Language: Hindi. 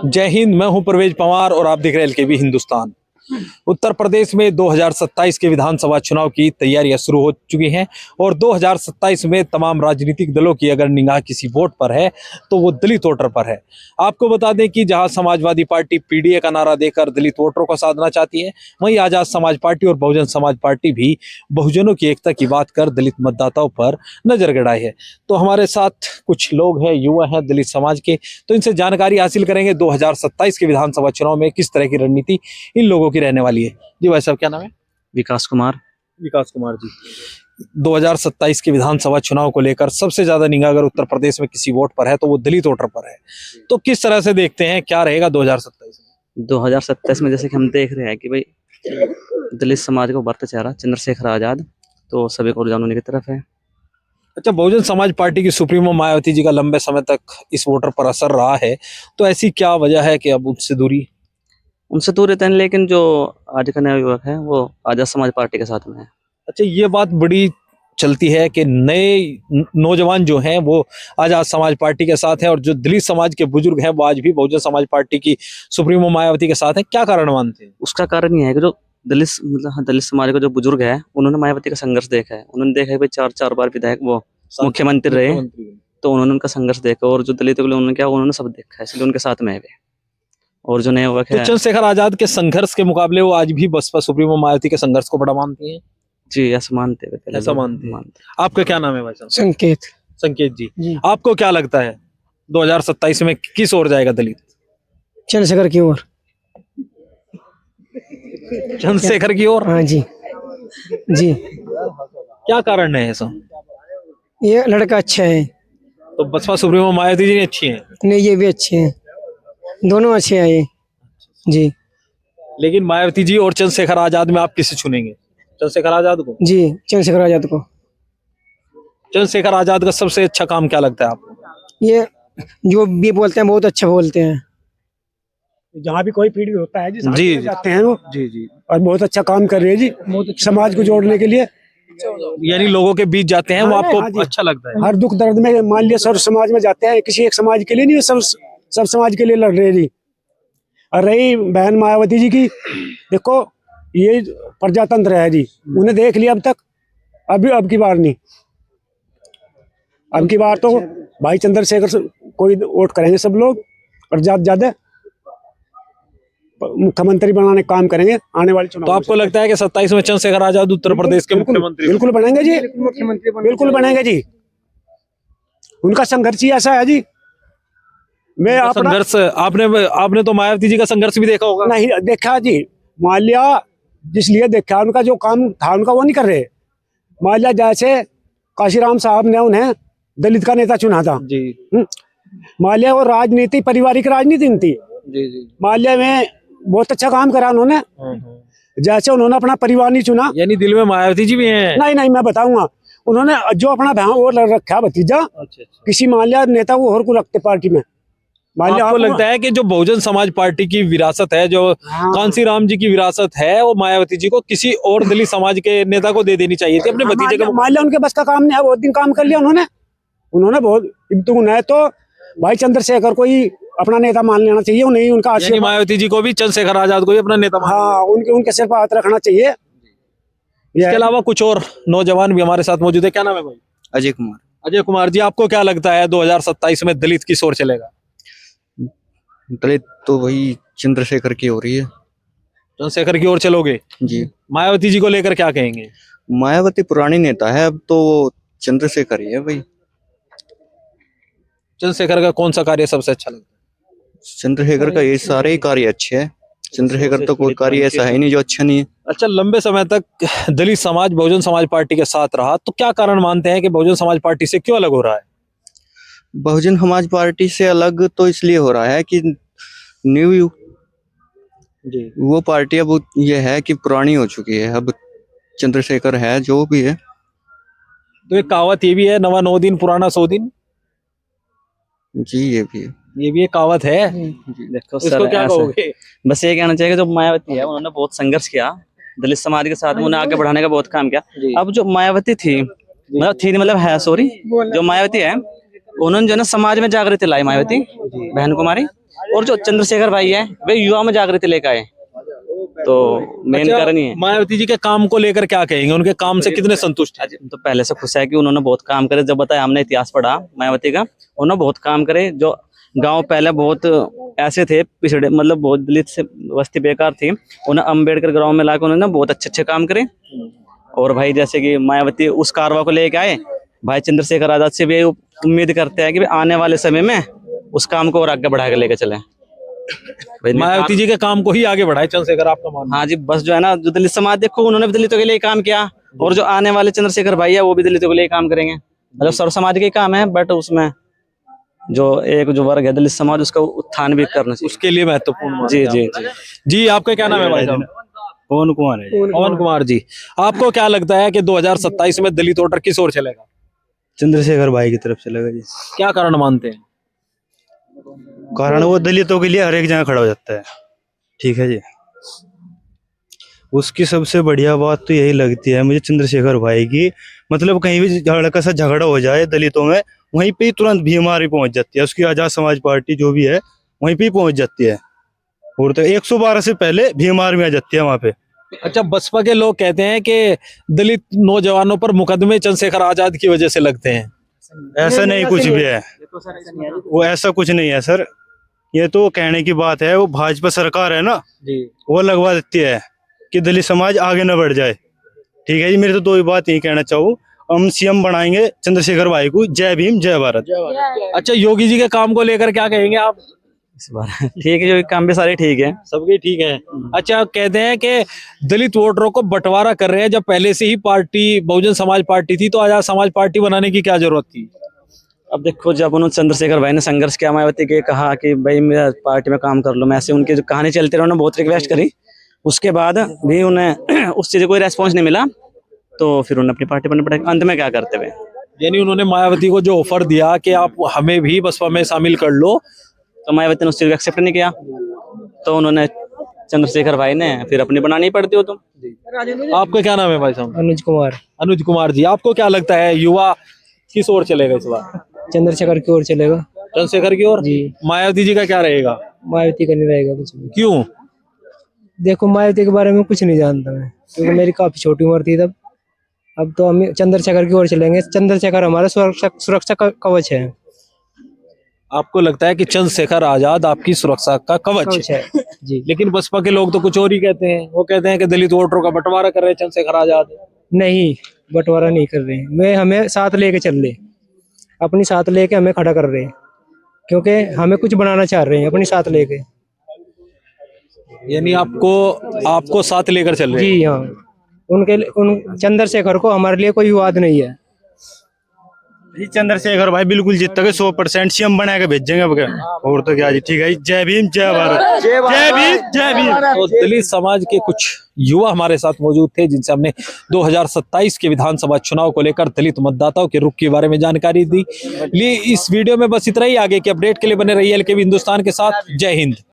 जय हिंद। मैं हूं परवेज पंवार और आप देख रहे हैं एलकेबी हिंदुस्तान। उत्तर प्रदेश में 2027 के विधानसभा चुनाव की तैयारियां शुरू हो चुकी हैं और 2027 में तमाम राजनीतिक दलों की अगर निगाह किसी वोट पर है तो वो दलित वोटर पर है। आपको बता दें कि जहां समाजवादी पार्टी पीडीए का नारा देकर दलित वोटरों को साधना चाहती है, वहीं आजाद समाज पार्टी और बहुजन समाज पार्टी भी बहुजनों की एकता की बात कर दलित मतदाताओं पर नजर गड़ाई है। तो हमारे साथ कुछ लोग हैं, युवा हैं दलित समाज के, तो इनसे जानकारी हासिल करेंगे 2027 के विधानसभा चुनाव में किस तरह की रणनीति इन लोगों की रहने वाली है। जी भाई साहब, क्या नाम है? विकास कुमार। विकास कुमार जी, 2027 के विधानसभा चुनाव को लेकर सबसे ज्यादा निगाह अगर उत्तर प्रदेश में किसी वोट पर है तो वो दलित वोटर पर है, तो किस तरह से देखते हैं क्या रहेगा 2027 में? 2027 में जैसे कि हम देख रहे हैं कि भाई दलित समाज को बढ़ता चेहरा चंद्रशेखर आजाद, तो सभी को रुझान उन्हीं की तरफ है। अच्छा, बहुजन समाज पार्टी की सुप्रीमो मायावती जी का लंबे समय तक इस वोटर पर असर रहा है, तो ऐसी क्या वजह है कि अब उनसे दूर रहते हैं, लेकिन जो आज का नया युवक है वो आजाद समाज पार्टी के साथ में है। अच्छा, ये बात बड़ी चलती है कि नए नौजवान जो हैं वो आजाद समाज पार्टी के साथ हैं और जो दलित समाज के बुजुर्ग हैं वो आज भी बहुजन समाज पार्टी की सुप्रीमो मायावती के साथ हैं। क्या कारण मानते हैं? उसका कारण ये है कि जो दलित समाज का जो बुजुर्ग है उन्होंने मायावती का संघर्ष देखा है। उन्होंने देखा है भाई 4 बार विधायक वो मुख्यमंत्री रहे, तो उन्होंने उनका संघर्ष देखा और जो दलितों के लिए उन्होंने क्या उन्होंने सब देखा है, इसलिए उनके साथ में है वे। और जो नए युवक है चंद्रशेखर आजाद के संघर्ष के मुकाबले वो आज भी बसपा सुप्रीमो मायावती के संघर्ष को बड़ा मानती हैं। जी, ऐसा मानते हैं। ऐसा मानते हैं। आपका क्या नाम है भाई साहब? संकेत। संकेत जी, आपको क्या लगता है 2027 में किस ओर जाएगा दलित? चंद्रशेखर की ओर। चंद्रशेखर की ओर? हाँ जी जी। क्या कारण है ऐसा? ये लड़का अच्छा है। तो बसपा सुप्रीमो मायावती जी अच्छी हैं? नहीं, ये भी अच्छे हैं, दोनों अच्छे हैं ये जी। लेकिन मायावती जी और चंद्रशेखर आजाद में आप किसे चुनेंगे? चंद्रशेखर आजाद को? जी, चंद्रशेखर आजाद को। चंद्रशेखर आजाद का सबसे अच्छा काम क्या लगता है आपको? ये जो भी बोलते हैं बहुत अच्छा बोलते हैं। जहाँ भी कोई पीढ़ी होता है जी जाते हैं वो जी और बहुत अच्छा काम कर रहे हैं जी, समाज को जोड़ने के लिए। यानी लोगों के बीच जाते हैं वो हाँ आपको जी। अच्छा लगता है? हर दुख दर्द में मान लिया सर्व समाज में जाते हैं, किसी एक समाज के लिए नहीं, सब समाज के लिए लड़ रहे जी। और रही बहन मायावती जी की, देखो ये प्रजातंत्र है जी, उन्हें देख लिया अब तक, अब की बार नहीं, अब की बार तो भाई चंद्रशेखर से कोई वोट करेंगे सब लोग और ज्यादा मुख्यमंत्री बनाने का काम करेंगे आने वाले चुनाव। तो आपको लगता है कि 27 में चंद्रशेखर आजाद उत्तर प्रदेश के मुख्यमंत्री? बिल्कुल बनेंगे जी, बिल्कुल बनेंगे जी। उनका संघर्ष ही ऐसा है जी। मैं संघर्ष आपने तो मायावती जी का संघर्ष भी देखा होगा? नहीं देखा जी, माल्या जिसलिए देखा, उनका जो काम था उनका वो नहीं कर रहे। माल्या जैसे काशीराम साहब ने उन्हें दलित का नेता चुना था जी। माल्या और राजनीति पारिवारिक राजनीति थी जी। माल्या में बहुत अच्छा काम करा उन्होंने, जैसे उन्होंने अपना परिवार नहीं चुना। यानी दिल में मायावती जी भी हैं? नहीं, मैं बताऊंगा, उन्होंने जो अपना बहन वो रखा भतीजा, अच्छा। किसी माल्या नेता वो और को रखते पार्टी में। आपको लगता है कि जो बहुजन समाज पार्टी की विरासत है, जो कांसीराम जी की विरासत है, वो मायावती जी को किसी और दलित समाज के नेता को दे देनी चाहिए थी अपने भतीजे को? माल्या उनके बस का काम नहीं है, बहुत दिन काम कर लिया उन्होंने बहुत। तो भाई चंद्रशेखर को ही अपना नेता मान लेना चाहिए, नहीं उनका आशीर्वाद। मायावती जी को भी चंद्रशेखर आजाद को ही अपना नेता हाँ, उनके सिर पर हाथ रखना चाहिए। इसके अलावा कुछ और नौजवान भी हमारे साथ मौजूद है। क्या नाम है भाई? अजय कुमार। अजय कुमार जी, आपको क्या लगता है 2027 में दलित किस ओर चलेगा? दलित तो वही चंद्रशेखर की हो रही है। चंद्रशेखर की ओर चलोगे जी। मायावती जी को लेकर क्या कहेंगे? मायावती पुरानी नेता है, अब तो चंद्रशेखर ही है भाई। चंद्रशेखर का कौन सा कार्य सबसे अच्छा लगता है? चंद्रशेखर का ये सारे ही कार्य अच्छे हैं। चंद्रशेखर तो कोई कार्य ऐसा है नहीं जो अच्छा नहीं है। अच्छा, लंबे समय तक दलित समाज बहुजन समाज पार्टी के साथ रहा, तो क्या कारण मानते हैं कि बहुजन समाज पार्टी से क्यों अलग हो रहा है? बहुजन समाज पार्टी से अलग तो इसलिए हो रहा है कि न्यू जी। वो पार्टी अब ये है कि पुरानी हो चुकी है। अब चंद्रशेखर है जो भी है। तो एक कहावत ये भी है, नवा 9 दिन पुराना 100 दिन। जी, ये भी एक कहावत है। देखो इसको क्या कहोगे? बस ये कहना चाहिए कि जो मायावती है उन्होंने बहुत संघर्ष किया दलित समाज के साथ में, उन्हें आगे बढ़ाने का बहुत काम किया। अब जो मायावती थी मतलब है, सॉरी, जो मायावती है उन्होंने जो है ना समाज में जागृति लाई, मायावती बहन कुमारी, और जो चंद्रशेखर भाई है वे युवा में जागृति लेकर आए, तो मेन अच्छा, कारण ये है। मायावती जी के काम को लेकर क्या कहेंगे, उनके काम से कितने संतुष्ट हैं? आज तो पहले से खुश है कि उन्होंने बहुत काम करे। जब बताया हमने इतिहास पढ़ा मायावती का, उन्होंने बहुत काम करे। जो गांव पहले बहुत ऐसे थे पिछड़े, मतलब बहुत दलित से बस्ती बेकार थी, उन्हें अम्बेडकर गांव में लाकर उन्होंने बहुत अच्छे अच्छे काम करे। और भाई जैसे कि मायावती उस कारवा को लेके आए, भाई चंद्रशेखर आजाद से भी उम्मीद करते हैं कि आने वाले समय में उस काम को और आगे बढ़ा के लेके चले। मायावती जी के काम को ही आगे बढ़ाए चंद्रशेखर, आपका मानना? हाँ जी, बस जो है ना, जो दलित समाज देखो उन्होंने भी दलितों के लिए काम किया, और जो आने वाले चंद्रशेखर भाई है वो भी दलितों के लिए काम करेंगे। मतलब सर्व समाज के काम है, बट उसमें जो एक जो वर्ग है दलित समाज, उसका उत्थान भी करना चाहिए। उसके लिए महत्वपूर्ण। जी जी जी। जी, आपका क्या नाम है भाई साहब? पवन कुमार है। पवन कुमार जी, आपको क्या लगता है कि 2027 में दलित वोटर किस ओर चलेगा? चंद्रशेखर भाई की तरफ चलेगा जी। क्या कारण मानते हैं? कारण वो दलितों के लिए हर एक जगह खड़ा हो जाता है। ठीक है जी, उसकी सबसे बढ़िया बात तो यही लगती है मुझे चंद्रशेखर भाई की, मतलब कहीं भी हल्का सा झगड़ा हो जाए दलितों में, वहीं पे ही तुरंत भीम आर्मी पहुंच जाती है। उसकी आजाद समाज पार्टी जो भी है वहीं पे ही पहुंच जाती है, और तो 112 से पहले भीम आर्मी आ जाती है वहां पे। अच्छा, बसपा के लोग कहते हैं कि दलित नौजवानों पर मुकदमे चंद्रशेखर आजाद की वजह से लगते हैं। ऐसा नहीं कुछ भी है, वो ऐसा कुछ नहीं है सर, ये तो कहने की बात है। वो भाजपा सरकार है ना जी, वो लगवा देती है कि दलित समाज आगे न बढ़ जाए। ठीक है जी, मेरे तो दो ही बात यही कहना चाहूँ, हम सीएम बनाएंगे चंद्रशेखर भाई को। जय भीम जय भारत। अच्छा, योगी जी के काम को लेकर क्या कहेंगे आप? इस बार ठीक है, जो काम भी सारे ठीक है। सबके ठीक है। अच्छा, कहते हैं कि दलित वोटरों को बंटवारा कर रहे हैं, जब पहले से ही पार्टी बहुजन समाज पार्टी थी तो आजाद समाज पार्टी बनाने की क्या जरूरत थी? अब देखो, जब उन्होंने चंद्रशेखर भाई ने संघर्ष किया, मायावती के कहा कि भाई मेरा पार्टी में काम कर लो, मैं ऐसे उनकी जो कहानी चलती रही, उन्होंने बहुत रिक्वेस्ट करी, उसके बाद भी उन्हें उस चीज कोई रेस्पॉन्स नहीं मिला, तो फिर उन्होंने अपनी पार्टी बनने पड़ा। अंत में क्या करते हुए, यानी उन्होंने मायावती को जो ऑफर दिया कि आप हमें भी बसपा में शामिल कर लो, तो मायावती ने उस चीज को एक्सेप्ट नहीं किया, तो उन्होंने चंद्रशेखर भाई ने फिर अपनी बनानी पड़ती हो। तुम आपका क्या नाम है भाई साहब? अनुज कुमार। अनुज कुमार जी, आपको क्या लगता है युवा किस ओर चलेगा इस बार? चंद्रशेखर की ओर चलेगा चंद्रशेखर की ओर? जी। मायावती जी का क्या रहेगा? मायावती का नहीं रहेगा कुछ भी। क्यों? देखो, मायावती के बारे में कुछ नहीं जानता मैं, क्योंकि मेरी काफी छोटी उम्र थी तब। अब तो हम चंद्रशेखर की ओर चलेंगे। चंद्रशेखर हमारा सुरक्षा कवच है। आपको लगता है कि चंद्रशेखर आजाद आपकी सुरक्षा का कवच कवच है? है जी। लेकिन बसपा के लोग तो कुछ और ही कहते हैं, वो कहते हैं कि दलित वोटरों का बंटवारा कर रहे हैं चंद्रशेखर आजाद। नहीं, बंटवारा नहीं कर रहे हैं। वे हमें साथ लेके चल रहे, अपनी साथ लेके हमें खड़ा कर रहे हैं, क्योंकि हमें कुछ बनाना चाह रहे हैं अपनी साथ लेके। यानी आपको साथ लेकर चल रहे हैं? जी हाँ, उन चंद्रशेखर को हमारे लिए कोई विवाद नहीं है। जी चंद्रशेखर भाई बिल्कुल जीत तक 100% सीएम बना के भेजेंगे अब क्या, और तो क्या जी। ठीक है जी, जय भीम जय भारत। जय भीम जय भीम। तो दलित समाज के कुछ युवा हमारे साथ मौजूद थे, जिनसे हमने 2027 के विधानसभा चुनाव को लेकर दलित मतदाताओं के रुख के बारे में जानकारी दी। इस वीडियो में बस इतना ही। आगे के अपडेट के लिए बने रहिए एलकेबी हिंदुस्तान के साथ। जय हिंद।